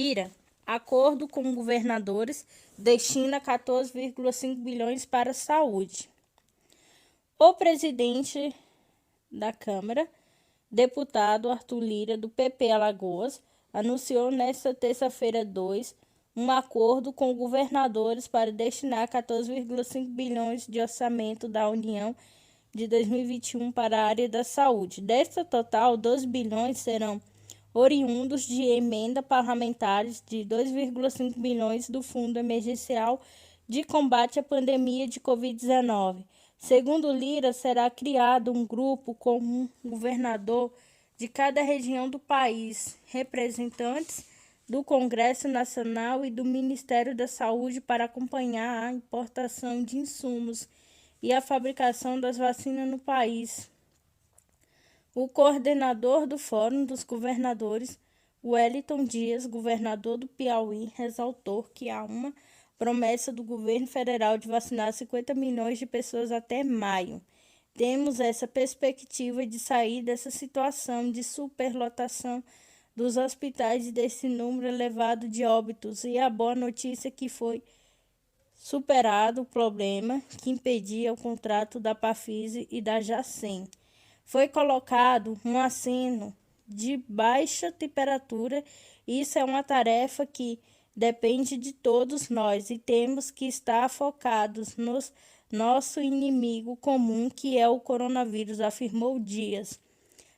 Lira, acordo com governadores, destina 14,5 bilhões para a saúde. O presidente da Câmara, deputado Arthur Lira, do PP Alagoas, anunciou nesta terça-feira 2 um acordo com governadores para destinar 14,5 bilhões de orçamento da União de 2021 para a área da saúde. Desta total, 12 bilhões serão oriundos de emenda parlamentares de 2,5 bilhões do Fundo Emergencial de Combate à Pandemia de Covid-19. Segundo Lira, será criado um grupo com um governador de cada região do país, representantes do Congresso Nacional e do Ministério da Saúde para acompanhar a importação de insumos e a fabricação das vacinas no país. O coordenador do Fórum dos Governadores, Wellington Dias, governador do Piauí, ressaltou que há uma promessa do governo federal de vacinar 50 milhões de pessoas até maio. Temos essa perspectiva de sair dessa situação de superlotação dos hospitais e desse número elevado de óbitos. E a boa notícia é que foi superado o problema que impedia o contrato da Pafise e da Jacem. Foi colocado um aceno de baixa temperatura. Isso é uma tarefa que depende de todos nós e temos que estar focados no nosso inimigo comum, que é o coronavírus, afirmou Dias.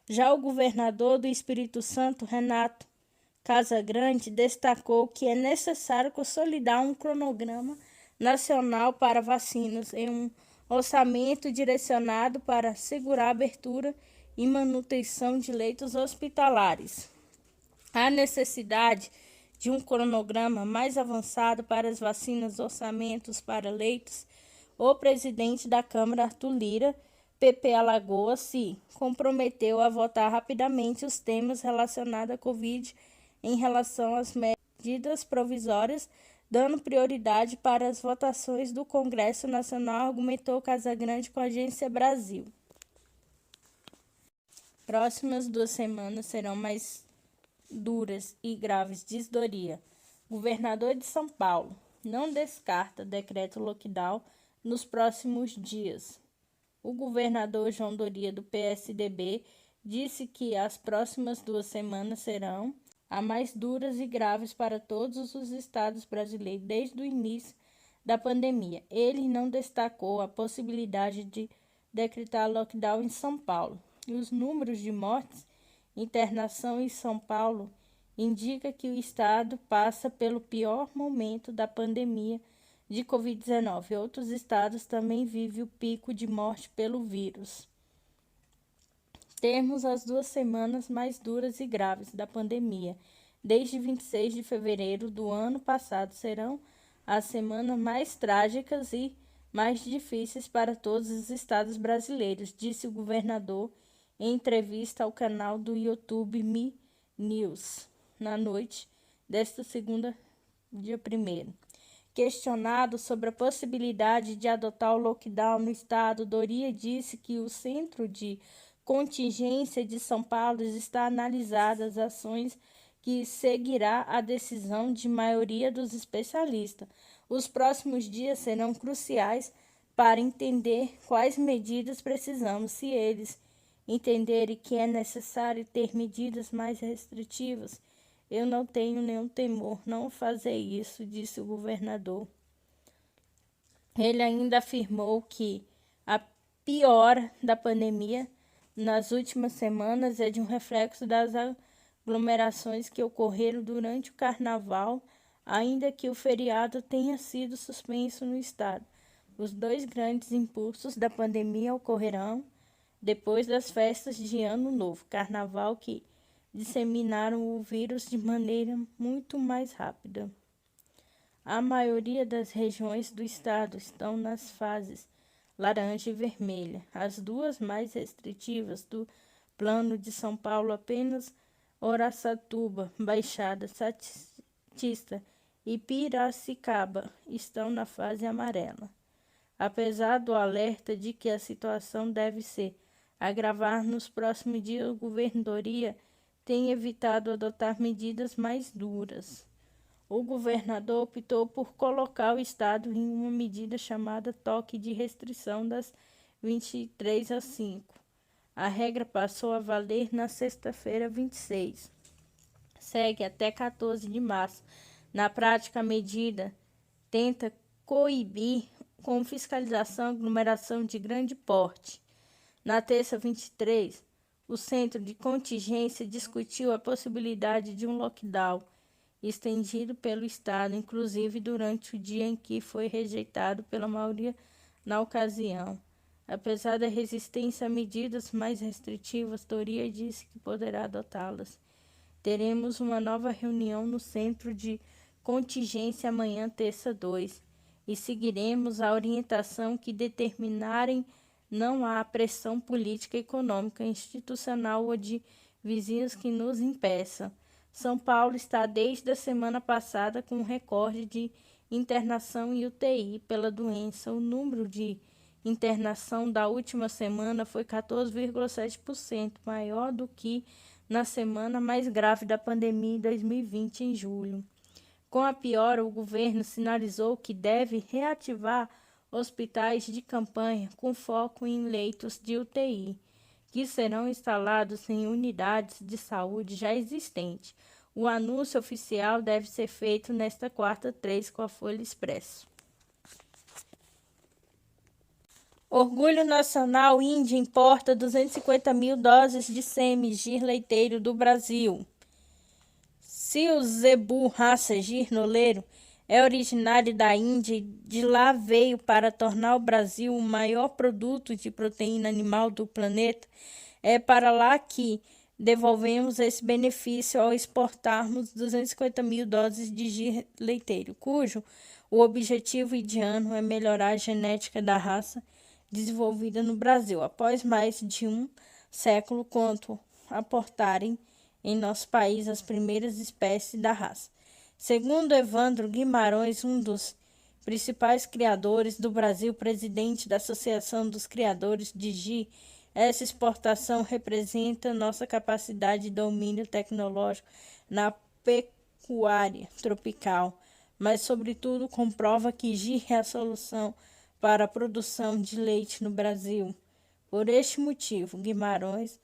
Já o governador do Espírito Santo, Renato Casagrande, destacou que é necessário consolidar um cronograma nacional para vacinas em um orçamento direcionado para assegurar a abertura e manutenção de leitos hospitalares. A necessidade de um cronograma mais avançado para as vacinas, orçamentos para leitos. O presidente da Câmara, Arthur Lira, PP Alagoas, se comprometeu a votar rapidamente os temas relacionados à Covid em relação às medidas provisórias, dando prioridade para as votações do Congresso Nacional, argumentou Casagrande com a Agência Brasil. Próximas 2 semanas serão mais duras e graves, diz Doria. Governador de São Paulo não descarta decreto lockdown nos próximos dias. O governador João Doria, do PSDB, disse que as próximas 2 semanas serão as mais duras e graves para todos os estados brasileiros desde o início da pandemia. Ele não destacou a possibilidade de decretar lockdown em São Paulo. E os números de mortes e internação em São Paulo indica que o estado passa pelo pior momento da pandemia de Covid-19. Outros estados também vivem o pico de morte pelo vírus. Temos as 2 semanas mais duras e graves da pandemia. Desde 26 de fevereiro do ano passado serão as semanas mais trágicas e mais difíceis para todos os estados brasileiros, disse o governador em entrevista ao canal do YouTube Mi News, na noite desta segunda, dia 1º. Questionado sobre a possibilidade de adotar o lockdown no estado, Doria disse que o Centro de Contingência de São Paulo está analisando as ações que seguirá a decisão de maioria dos especialistas. Os próximos dias serão cruciais para entender quais medidas precisamos. Se eles entenderem que é necessário ter medidas mais restritivas, eu não tenho nenhum temor não fazer isso, disse o governador. Ele ainda afirmou que a piora da pandemia nas últimas semanas é de um reflexo das aglomerações que ocorreram durante o carnaval, ainda que o feriado tenha sido suspenso no estado. Os 2 grandes impulsos da pandemia ocorrerão depois das festas de Ano Novo, carnaval, que disseminaram o vírus de maneira muito mais rápida. A maioria das regiões do estado estão nas fases laranja e vermelha. As 2 mais restritivas do plano de São Paulo, apenas Araçatuba, Baixada Santista e Piracicaba estão na fase amarela. Apesar do alerta de que a situação deve se agravar nos próximos dias, o governo Doria tem evitado adotar medidas mais duras. o governador optou por colocar o estado em uma medida chamada toque de restrição das 23 às 5. A regra passou a valer na sexta-feira 26. Segue até 14 de março. Na prática, a medida tenta coibir com fiscalização aglomeração de grande porte. Na terça 23, o Centro de Contingência discutiu a possibilidade de um lockdown estendido pelo Estado, inclusive durante o dia em que foi rejeitado pela maioria na ocasião. Apesar da resistência a medidas mais restritivas, Doria disse que poderá adotá-las. Teremos uma nova reunião no Centro de Contingência amanhã, terça 2, e seguiremos a orientação que determinarem. Não há pressão política, econômica, institucional ou de vizinhos que nos impeça. São Paulo está desde a semana passada com um recorde de internação em UTI pela doença. O número de internação da última semana foi 14,7%, maior do que na semana mais grave da pandemia em 2020, em julho. Com a piora, o governo sinalizou que deve reativar hospitais de campanha com foco em leitos de UTI, que serão instalados em unidades de saúde já existentes. O anúncio oficial deve ser feito nesta quarta 3 com a Folha Expresso. Orgulho Nacional: Índia importa 250 mil doses de sêmen gir leiteiro do Brasil. Se o zebu raça girnoleiro é originário da Índia e de lá veio para tornar o Brasil o maior produto de proteína animal do planeta, é para lá que devolvemos esse benefício ao exportarmos 250 mil doses de gir leiteiro, cujo o objetivo indiano é melhorar a genética da raça desenvolvida no Brasil, após mais de um século, quanto aportarem em nosso país as primeiras espécies da raça. Segundo Evandro Guimarães, um dos principais criadores do Brasil, presidente da Associação dos Criadores de Gi, essa exportação representa nossa capacidade de domínio tecnológico na pecuária tropical, mas, sobretudo, comprova que Gi é a solução para a produção de leite no Brasil. Por este motivo, Guimarães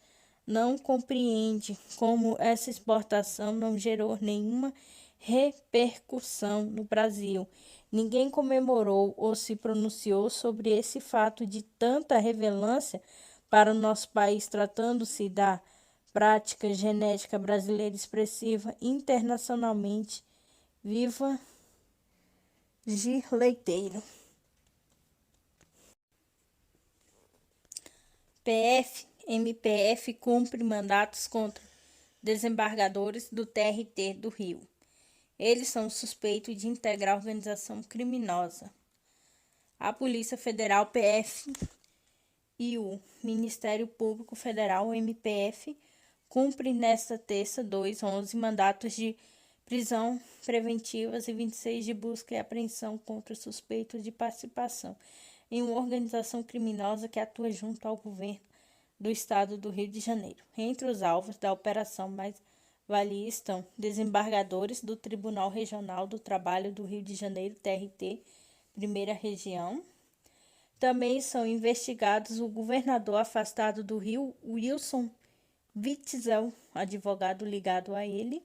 não compreende como essa exportação não gerou nenhuma repercussão no Brasil. Ninguém comemorou ou se pronunciou sobre esse fato de tanta relevância para o nosso país, tratando-se da prática genética brasileira expressiva internacionalmente. Viva Gir Leiteiro. MPF cumpre mandatos contra desembargadores do TRT do Rio. Eles são suspeitos de integrar organização criminosa. A Polícia Federal, PF, e o Ministério Público Federal, MPF, cumpre nesta terça 11 mandatos de prisão preventivas e 26 de busca e apreensão contra suspeitos de participação em uma organização criminosa que atua junto ao governo do Estado do Rio de Janeiro. Entre os alvos da Operação Mais Valia estão desembargadores do Tribunal Regional do Trabalho do Rio de Janeiro, TRT, Primeira Região. Também são investigados o governador afastado do Rio, Wilson Witzel, advogado ligado a ele.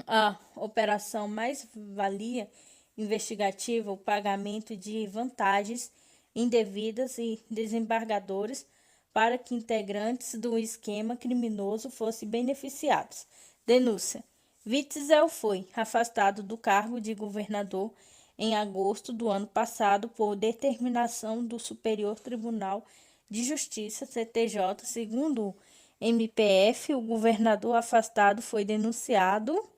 A Operação Mais Valia investigativa, o pagamento de vantagens indevidas e desembargadores para que integrantes do esquema criminoso fossem beneficiados. Denúncia: Witzel foi afastado do cargo de governador em agosto do ano passado por determinação do Superior Tribunal de Justiça, CTJ. Segundo o MPF, o governador afastado foi denunciado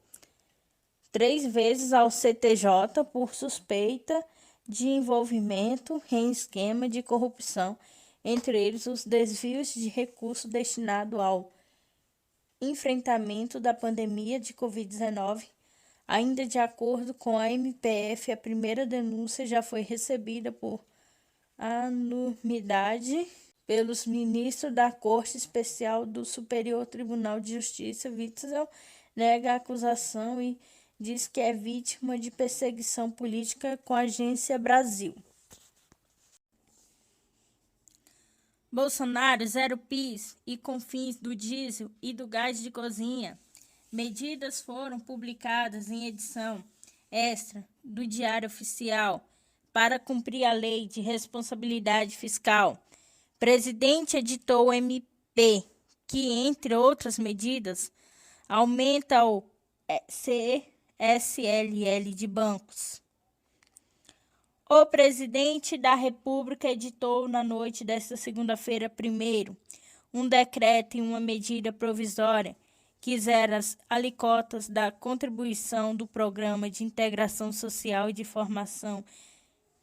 3 vezes ao CTJ por suspeita de envolvimento em esquema de corrupção, entre eles os desvios de recursos destinados ao enfrentamento da pandemia de Covid-19. Ainda de acordo com a MPF, a primeira denúncia já foi recebida por unanimidade pelos ministros da Corte Especial do Superior Tribunal de Justiça. Witzel nega a acusação e diz que é vítima de perseguição política com a Agência Brasil. Bolsonaro zero PIS e COFINS do diesel e do gás de cozinha. Medidas foram publicadas em edição extra do Diário Oficial para cumprir a Lei de Responsabilidade Fiscal. Presidente editou o MP, que, entre outras medidas, aumenta o CSLL de bancos. O presidente da República editou na noite desta segunda-feira, 1º, um decreto e uma medida provisória que zera as alíquotas da contribuição do Programa de Integração Social e de Formação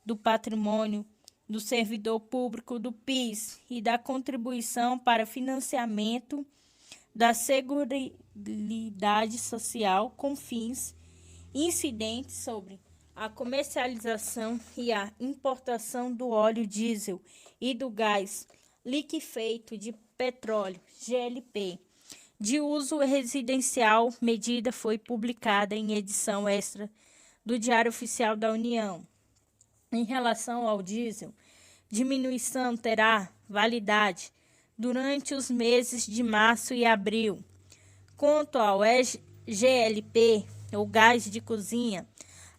do Patrimônio do Servidor Público do PIS e da contribuição para financiamento da Seguridade Social com fins incidentes sobre a comercialização e a importação do óleo diesel e do gás liquefeito de petróleo, GLP, de uso residencial. Medida foi publicada em edição extra do Diário Oficial da União. Em relação ao diesel, diminuição terá validade durante os meses de março e abril. Quanto ao GLP, ou gás de cozinha,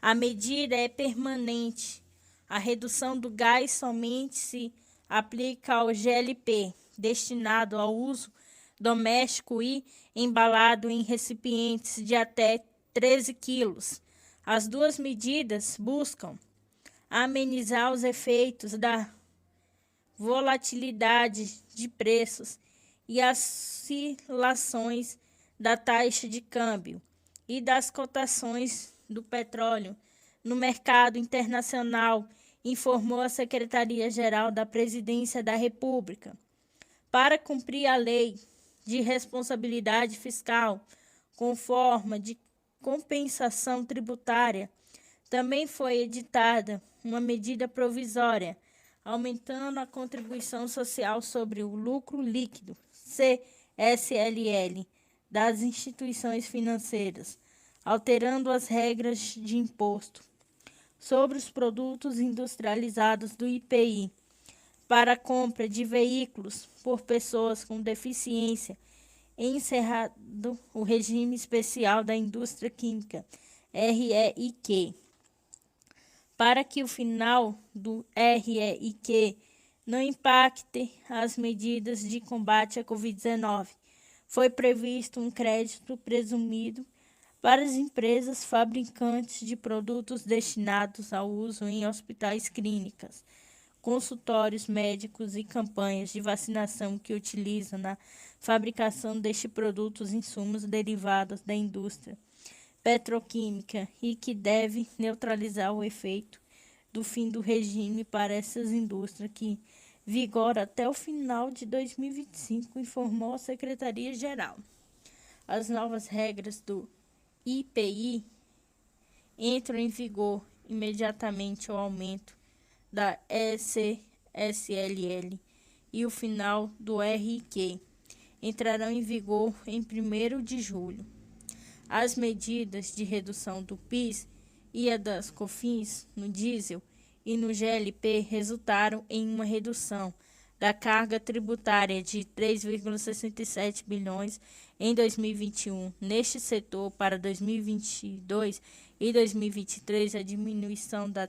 a medida é permanente. A redução do gás somente se aplica ao GLP, destinado ao uso doméstico e embalado em recipientes de até 13 quilos. As duas medidas buscam amenizar os efeitos da volatilidade de preços e oscilações da taxa de câmbio e das cotações do petróleo no mercado internacional, informou a Secretaria-Geral da Presidência da República. Para cumprir a Lei de Responsabilidade Fiscal com forma de compensação tributária, também foi editada uma medida provisória, aumentando a contribuição social sobre o lucro líquido, CSLL, das instituições financeiras, alterando as regras de imposto sobre os produtos industrializados do IPI para a compra de veículos por pessoas com deficiência, encerrado o regime especial da indústria química, REIQ. Para que o final do REIQ não impacte as medidas de combate à Covid-19, foi previsto um crédito presumido para as empresas fabricantes de produtos destinados ao uso em hospitais, clínicas, consultórios médicos e campanhas de vacinação que utilizam na fabricação destes produtos insumos derivados da indústria petroquímica e que deve neutralizar o efeito do fim do regime para essas indústrias, que vigora até o final de 2025, informou a Secretaria-Geral. As novas regras do IPI entram em vigor imediatamente ao aumento da CSLL e o final do RIQ entrarão em vigor em 1º de julho. As medidas de redução do PIS e a das COFINS no diesel e no GLP resultaram em uma redução da carga tributária de 3,67 bilhões em 2021. Neste setor, para 2022 e 2023, a diminuição da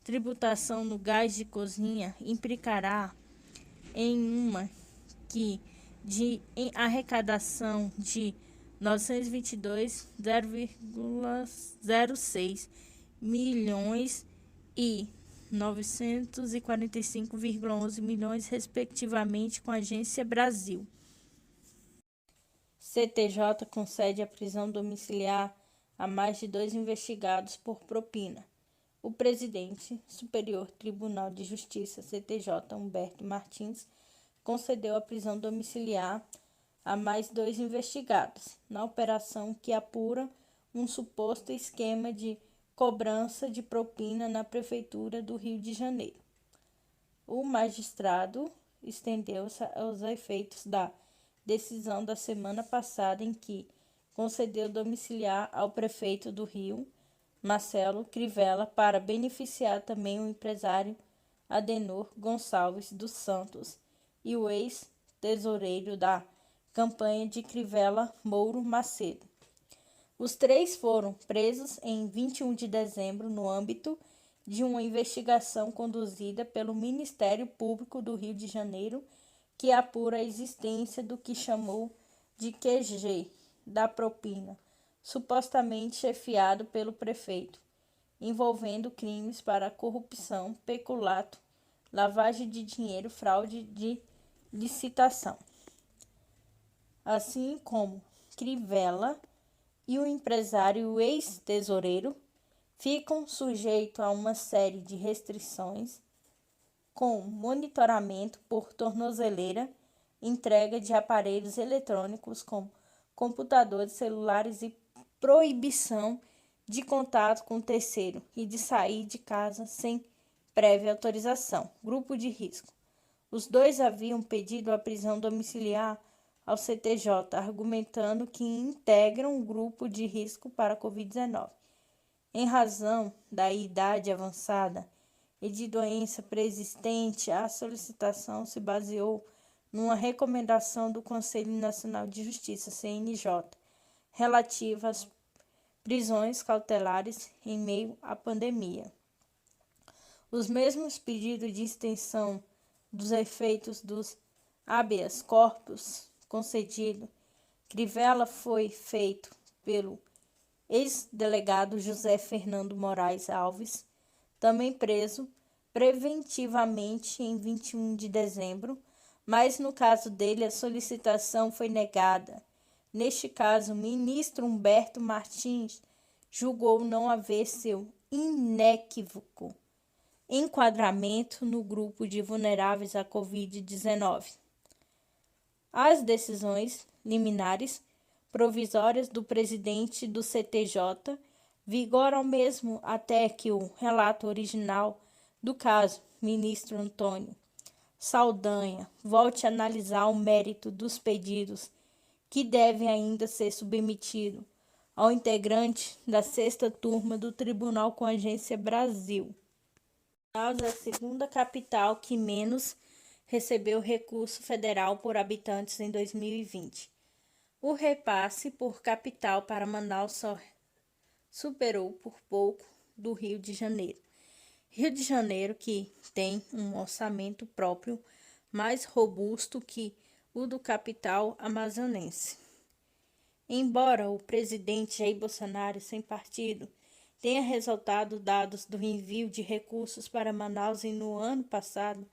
tributação no gás de cozinha implicará em uma arrecadação de 922,06 milhões e 945,11 milhões, respectivamente, com a Agência Brasil. CTJ concede a prisão domiciliar a mais de 2 investigados por propina. O presidente Superior Tribunal de Justiça, CTJ, Humberto Martins, concedeu a prisão domiciliar a mais 2 investigados, na operação que apura um suposto esquema de cobrança de propina na Prefeitura do Rio de Janeiro. O magistrado estendeu-se aos efeitos da decisão da semana passada, em que concedeu domiciliar ao prefeito do Rio, Marcelo Crivella, para beneficiar também o empresário Adenor Gonçalves dos Santos e o ex-tesoureiro da campanha de Crivella, Mouro Macedo. Os três foram presos em 21 de dezembro no âmbito de uma investigação conduzida pelo Ministério Público do Rio de Janeiro, que apura a existência do que chamou de QG da propina, supostamente chefiado pelo prefeito, envolvendo crimes para corrupção, peculato, lavagem de dinheiro, fraude de licitação. Assim como Crivella e o empresário e o ex-tesoureiro ficam sujeitos a uma série de restrições, com monitoramento por tornozeleira, entrega de aparelhos eletrônicos como computadores, celulares e proibição de contato com terceiro e de sair de casa sem prévia autorização. Grupo de risco. Os dois haviam pedido a prisão domiciliar ao CTJ, argumentando que integram um grupo de risco para a Covid-19. Em razão da idade avançada e de doença preexistente, a solicitação se baseou numa recomendação do Conselho Nacional de Justiça, CNJ, relativa às prisões cautelares em meio à pandemia. Os mesmos pedidos de extensão dos efeitos dos habeas corpus concedido Crivella foi feito pelo ex-delegado José Fernando Moraes Alves, também preso preventivamente em 21 de dezembro, mas no caso dele a solicitação foi negada. Neste caso, o ministro Humberto Martins julgou não haver seu inequívoco enquadramento no grupo de vulneráveis à Covid-19. As decisões liminares provisórias do presidente do CTJ vigoram mesmo até que o relato original do caso, ministro Antônio Saldanha, volte a analisar o mérito dos pedidos que devem ainda ser submetidos ao integrante da sexta turma do Tribunal com Agência Brasil. Manaus é a segunda capital que menos recebeu recurso federal por habitantes em 2020. O repasse por capital para Manaus só superou por pouco do Rio de Janeiro. Rio de Janeiro, que tem um orçamento próprio mais robusto que o do capital amazonense. Embora o presidente Jair Bolsonaro, sem partido, tenha ressaltado dados do envio de recursos para Manaus e no ano passado,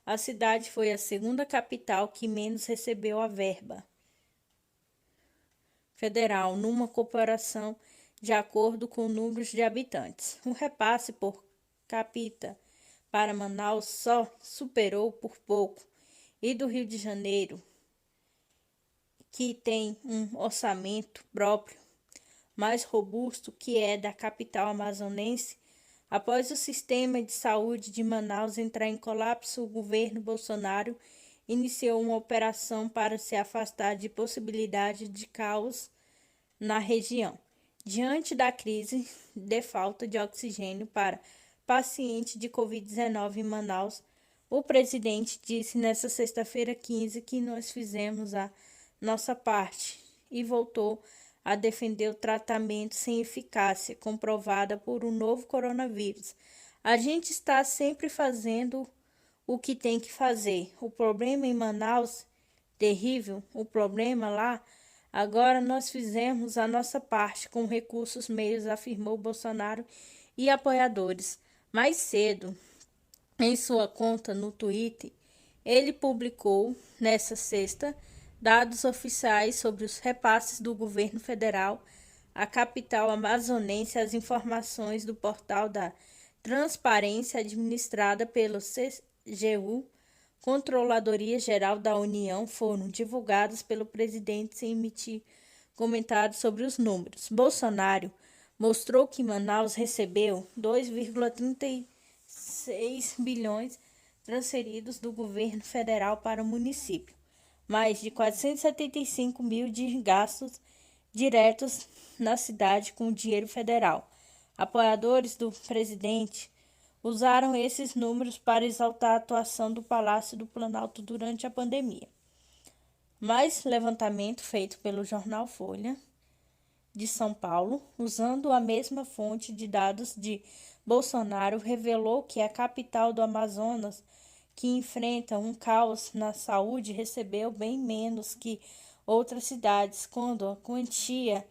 a cidade foi a segunda capital que menos recebeu a verba federal numa comparação de acordo com números de habitantes. O repasse por capita para Manaus só superou por pouco e do Rio de Janeiro, que tem um orçamento próprio mais robusto que é da capital amazonense. Após o sistema de saúde de Manaus entrar em colapso, o governo Bolsonaro iniciou uma operação para se afastar de possibilidade de caos na região. Diante da crise de falta de oxigênio para pacientes de Covid-19 em Manaus, o presidente disse nesta sexta-feira 15 que nós fizemos a nossa parte e voltou a defender o tratamento sem eficácia comprovada por um novo coronavírus. A gente está sempre fazendo o que tem que fazer. O problema em Manaus, terrível, o problema lá, agora nós fizemos a nossa parte com recursos meios, afirmou Bolsonaro e apoiadores. Mais cedo, em sua conta no Twitter, ele publicou, nesta sexta, dados oficiais sobre os repasses do governo federal à capital amazonense. As informações do portal da Transparência administrada pelo CGU, Controladoria Geral da União, foram divulgadas pelo presidente sem emitir comentários sobre os números. Bolsonaro mostrou que Manaus recebeu 2,36 bilhões transferidos do governo federal para o município, mais de 475 mil de gastos diretos na cidade com dinheiro federal. Apoiadores do presidente usaram esses números para exaltar a atuação do Palácio do Planalto durante a pandemia. Mais levantamento feito pelo jornal Folha de São Paulo, usando a mesma fonte de dados de Bolsonaro, revelou que a capital do Amazonas, que enfrenta um caos na saúde, recebeu bem menos que outras cidades quando a quantia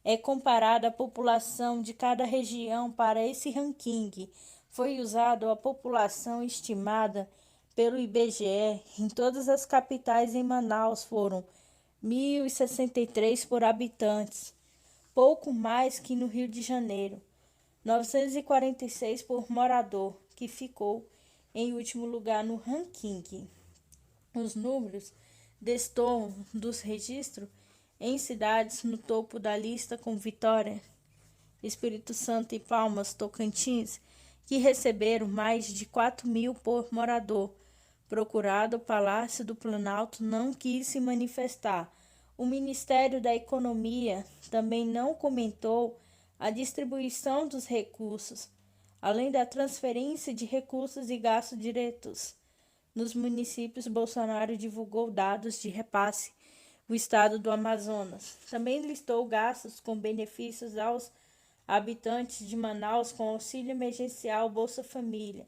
é comparada à população de cada região. Para esse ranking, foi usado a população estimada pelo IBGE em todas as capitais. Em Manaus foram 1.063 por habitantes, pouco mais que no Rio de Janeiro, 946 por morador, que ficou em último lugar no ranking. Os números destoam dos registros em cidades no topo da lista, com Vitória, Espírito Santo e Palmas, Tocantins, que receberam mais de 4.000 por morador. Procurado, o Palácio do Planalto não quis se manifestar. O Ministério da Economia também não comentou a distribuição dos recursos, além da transferência de recursos e gastos diretos. Nos municípios, Bolsonaro divulgou dados de repasse. O estado do Amazonas também listou gastos com benefícios aos habitantes de Manaus com auxílio emergencial Bolsa Família,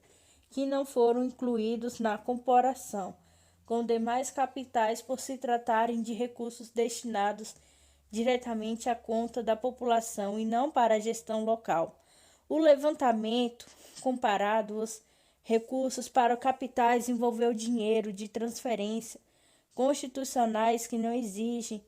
que não foram incluídos na comparação com demais capitais por se tratarem de recursos destinados diretamente à conta da população e não para a gestão local. O levantamento comparado os recursos para capitais envolveu dinheiro de transferência constitucionais que não exigem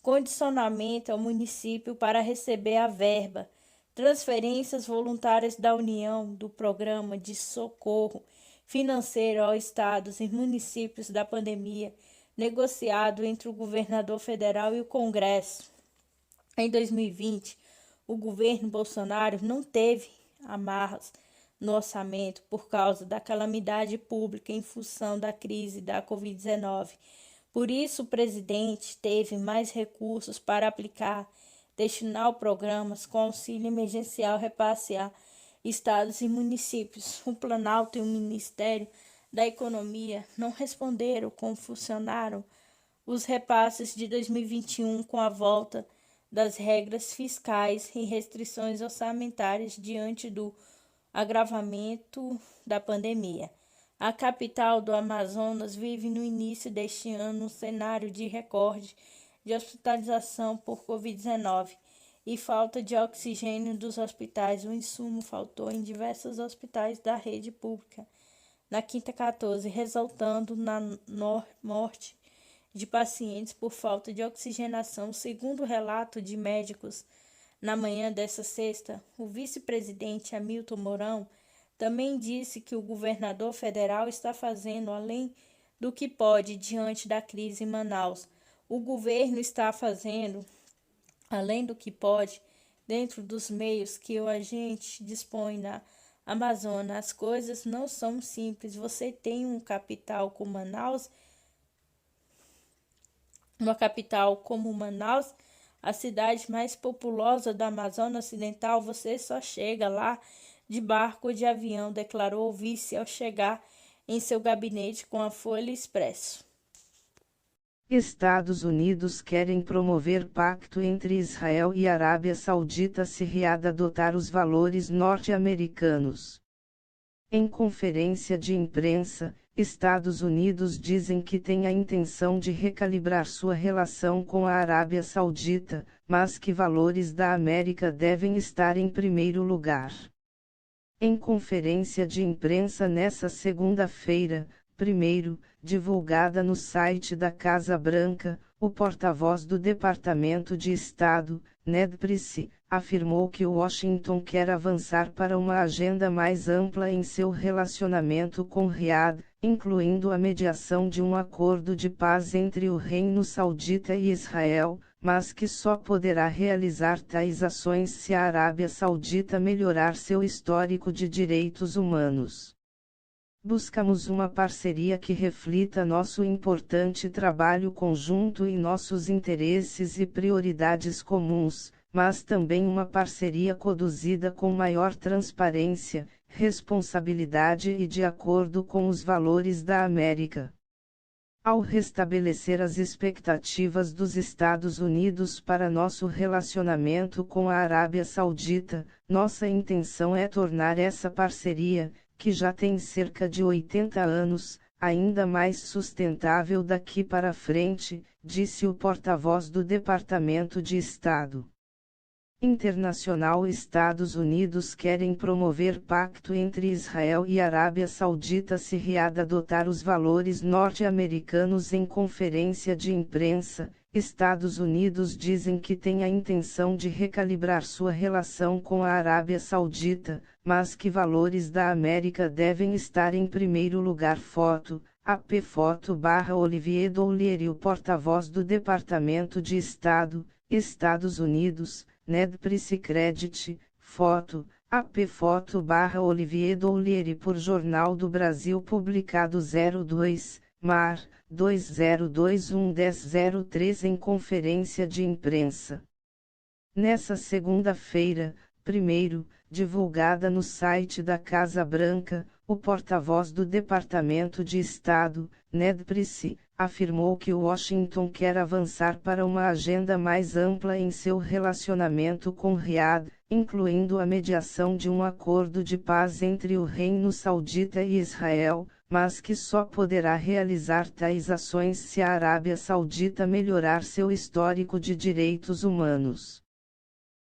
condicionamento ao município para receber a verba, transferências voluntárias da União do Programa de Socorro Financeiro aos estados e municípios da pandemia, negociado entre o governador federal e o Congresso. Em 2020, o governo Bolsonaro não teve amarras no orçamento por causa da calamidade pública em função da crise da Covid-19. Por isso, o presidente teve mais recursos para aplicar, destinar programas com auxílio emergencial, repasse a estados e municípios. O Planalto e o Ministério da Economia não responderam como funcionaram os repasses de 2021 com a volta das regras fiscais e restrições orçamentárias diante do agravamento da pandemia. A capital do Amazonas vive no início deste ano um cenário de recorde de hospitalização por Covid-19 e falta de oxigênio dos hospitais. O insumo faltou em diversos hospitais da rede pública na quinta 14, resultando na morte de pacientes por falta de oxigenação. Segundo o relato de médicos, na manhã desta sexta, o vice-presidente Hamilton Mourão também disse que o governador federal está fazendo além do que pode diante da crise em Manaus. O governo está fazendo além do que pode dentro dos meios que o agente dispõe na Amazônia. As coisas não são simples. Você tem uma capital como Manaus, a cidade mais populosa da Amazônia Ocidental. Você só chega lá de barco ou de avião, declarou o vice ao chegar em seu gabinete com a Folha Expresso. Estados Unidos querem promover pacto entre Israel e Arábia Saudita se readotar os valores norte-americanos. Em conferência de imprensa, Estados Unidos dizem que têm a intenção de recalibrar sua relação com a Arábia Saudita, mas que valores da América devem estar em primeiro lugar. Em conferência de imprensa nesta segunda-feira, divulgada no site da Casa Branca, o porta-voz do Departamento de Estado, Ned Price, afirmou que Washington quer avançar para uma agenda mais ampla em seu relacionamento com Riad, incluindo a mediação de um acordo de paz entre o Reino Saudita e Israel, mas que só poderá realizar tais ações se a Arábia Saudita melhorar seu histórico de direitos humanos. Buscamos uma parceria que reflita nosso importante trabalho conjunto e nossos interesses e prioridades comuns, mas também uma parceria conduzida com maior transparência, responsabilidade e de acordo com os valores da América. Ao restabelecer as expectativas dos Estados Unidos para nosso relacionamento com a Arábia Saudita, nossa intenção é tornar essa parceria, que já tem cerca de 80 anos, ainda mais sustentável daqui para frente, disse o porta-voz do Departamento de Estado Internacional. Estados Unidos querem promover pacto entre Israel e Arábia Saudita se Riad adotar os valores norte-americanos em conferência de imprensa. Estados Unidos dizem que tem a intenção de recalibrar sua relação com a Arábia Saudita, mas que valores da América devem estar em primeiro lugar. AP Foto/Olivier Doulier, o porta-voz do Departamento de Estado, Estados Unidos, Nedprice Credit, foto, AP Foto/Olivier Doulier por Jornal do Brasil publicado 02, Mar, 2021-10/03 em conferência de imprensa. Nessa segunda-feira, divulgada no site da Casa Branca, o porta-voz do Departamento de Estado, Ned Price, afirmou que Washington quer avançar para uma agenda mais ampla em seu relacionamento com Riad, incluindo a mediação de um acordo de paz entre o Reino Saudita e Israel, mas que só poderá realizar tais ações se a Arábia Saudita melhorar seu histórico de direitos humanos.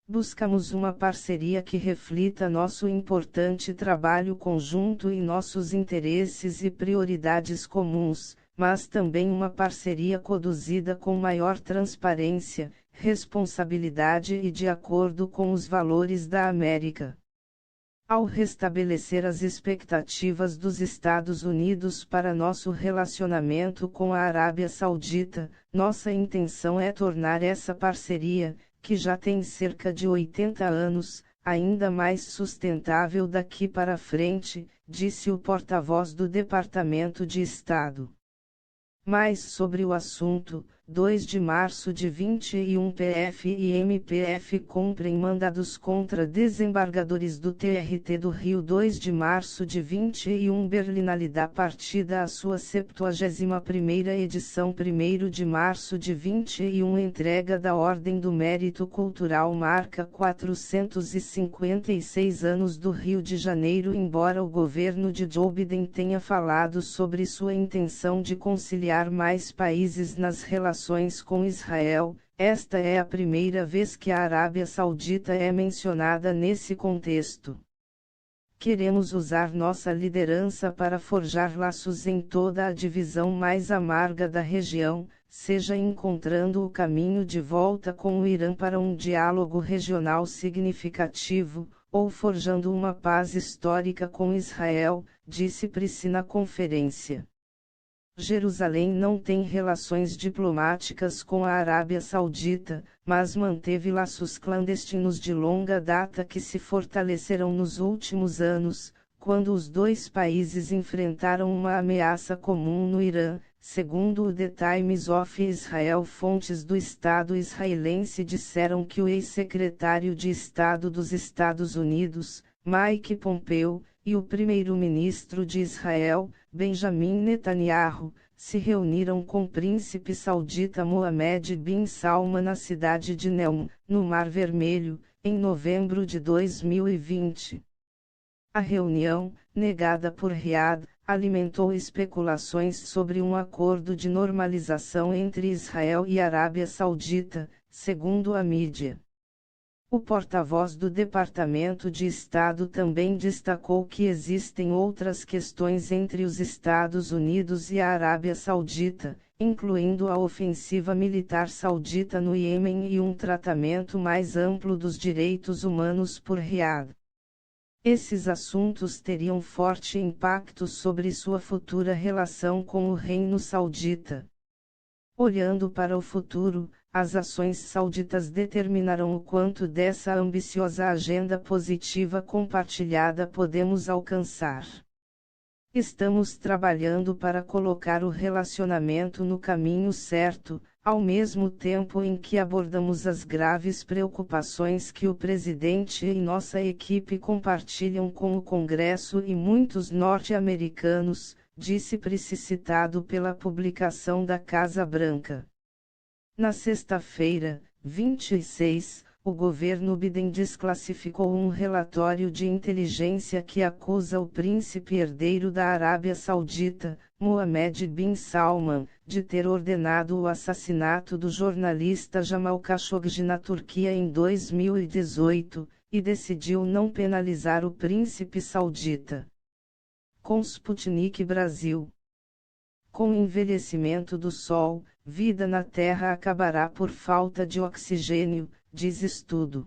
Buscamos uma parceria que reflita nosso importante trabalho conjunto e nossos interesses e prioridades comuns, mas também uma parceria conduzida com maior transparência, responsabilidade e de acordo com os valores da América. Ao restabelecer as expectativas dos Estados Unidos para nosso relacionamento com a Arábia Saudita, nossa intenção é tornar essa parceria, que já tem cerca de 80 anos, ainda mais sustentável daqui para frente, disse o porta-voz do Departamento de Estado. Mais sobre o assunto, 2 de março de 21 PF e MPF cumprem mandados contra desembargadores do TRT do Rio. 2 de março de 21 Berlinalidade partida a sua 71ª edição. 1º de março de 21 entrega da Ordem do Mérito Cultural marca 456 anos do Rio de Janeiro. Embora o governo de Joe Biden tenha falado sobre sua intenção de conciliar mais países nas relações com Israel, esta é a primeira vez que a Arábia Saudita é mencionada nesse contexto. Queremos usar nossa liderança para forjar laços em toda a divisão mais amarga da região, seja encontrando o caminho de volta com o Irã para um diálogo regional significativo, ou forjando uma paz histórica com Israel, disse Price na conferência. Jerusalém não tem relações diplomáticas com a Arábia Saudita, mas manteve laços clandestinos de longa data que se fortaleceram nos últimos anos, quando os dois países enfrentaram uma ameaça comum no Irã, segundo o The Times of Israel. Fontes do Estado israelense disseram que o ex-secretário de Estado dos Estados Unidos, Mike Pompeo, e o primeiro-ministro de Israel, Benjamin Netanyahu, se reuniram com o príncipe saudita Mohammed bin Salman na cidade de Neom, no Mar Vermelho, em novembro de 2020. A reunião, negada por Riad, alimentou especulações sobre um acordo de normalização entre Israel e Arábia Saudita, segundo a mídia. O porta-voz do Departamento de Estado também destacou que existem outras questões entre os Estados Unidos e a Arábia Saudita, incluindo a ofensiva militar saudita no Iêmen e um tratamento mais amplo dos direitos humanos por Riad. Esses assuntos teriam forte impacto sobre sua futura relação com o Reino Saudita. Olhando para o futuro, as ações sauditas determinarão o quanto dessa ambiciosa agenda positiva compartilhada podemos alcançar. Estamos trabalhando para colocar o relacionamento no caminho certo, ao mesmo tempo em que abordamos as graves preocupações que o presidente e nossa equipe compartilham com o Congresso e muitos norte-americanos, disse Price, citado pela publicação da Casa Branca. Na sexta-feira, 26, o governo Biden desclassificou um relatório de inteligência que acusa o príncipe herdeiro da Arábia Saudita, Mohammed bin Salman, de ter ordenado o assassinato do jornalista Jamal Khashoggi na Turquia em 2018, e decidiu não penalizar o príncipe saudita. Com Sputnik Brasil. Com o envelhecimento do Sol, vida na Terra acabará por falta de oxigênio, diz estudo.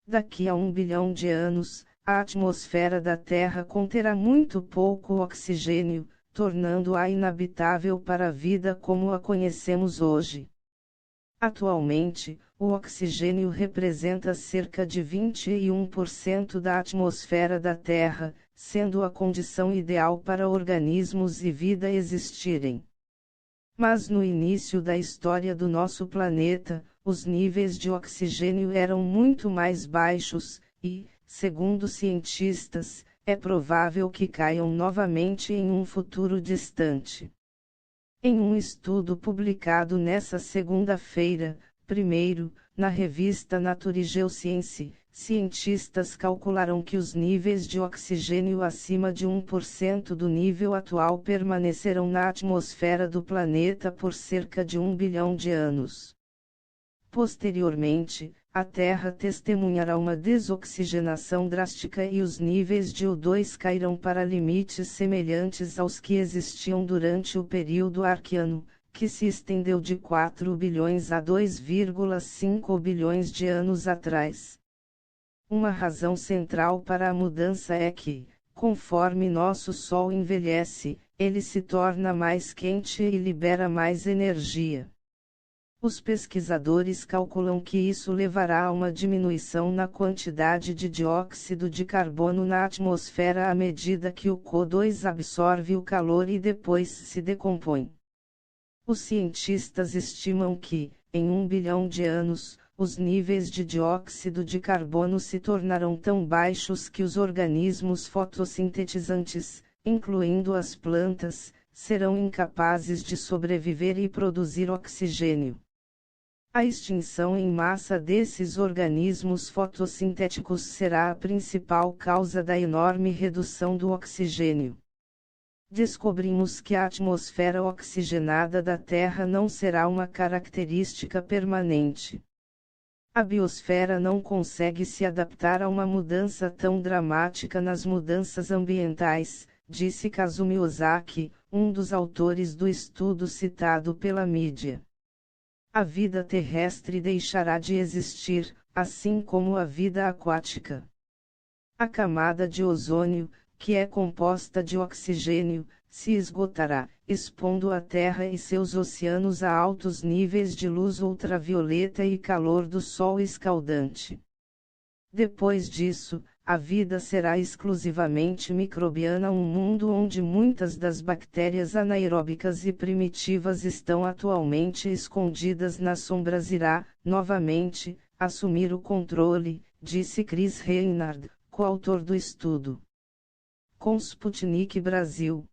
Daqui a 1 bilhão de anos, a atmosfera da Terra conterá muito pouco oxigênio, tornando-a inabitável para a vida como a conhecemos hoje. Atualmente, o oxigênio representa cerca de 21% da atmosfera da Terra, sendo a condição ideal para organismos e vida existirem. Mas no início da história do nosso planeta, os níveis de oxigênio eram muito mais baixos, e, segundo cientistas, é provável que caiam novamente em um futuro distante. Em um estudo publicado nesta segunda-feira, 1º, na revista Nature Geoscience, cientistas calcularam que os níveis de oxigênio acima de 1% do nível atual permanecerão na atmosfera do planeta por cerca de 1 bilhão de anos. Posteriormente, a Terra testemunhará uma desoxigenação drástica e os níveis de O2 cairão para limites semelhantes aos que existiam durante o período Arqueano, que se estendeu de 4 bilhões a 2,5 bilhões de anos atrás. Uma razão central para a mudança é que, conforme nosso Sol envelhece, ele se torna mais quente e libera mais energia. Os pesquisadores calculam que isso levará a uma diminuição na quantidade de dióxido de carbono na atmosfera à medida que o CO2 absorve o calor e depois se decompõe. Os cientistas estimam que, em 1 bilhão de anos, os níveis de dióxido de carbono se tornarão tão baixos que os organismos fotossintetizantes, incluindo as plantas, serão incapazes de sobreviver e produzir oxigênio. A extinção em massa desses organismos fotossintéticos será a principal causa da enorme redução do oxigênio. Descobrimos que a atmosfera oxigenada da Terra não será uma característica permanente. A biosfera não consegue se adaptar a uma mudança tão dramática nas mudanças ambientais, disse Kazumi Ozaki, um dos autores do estudo citado pela mídia. A vida terrestre deixará de existir, assim como a vida aquática. A camada de ozônio, que é composta de oxigênio, se esgotará, expondo a Terra e seus oceanos a altos níveis de luz ultravioleta e calor do Sol escaldante. Depois disso, a vida será exclusivamente microbiana, um mundo onde muitas das bactérias anaeróbicas e primitivas estão atualmente escondidas nas sombras irá, novamente, assumir o controle, disse Chris Reinhard, coautor do estudo. Com Sputnik Brasil.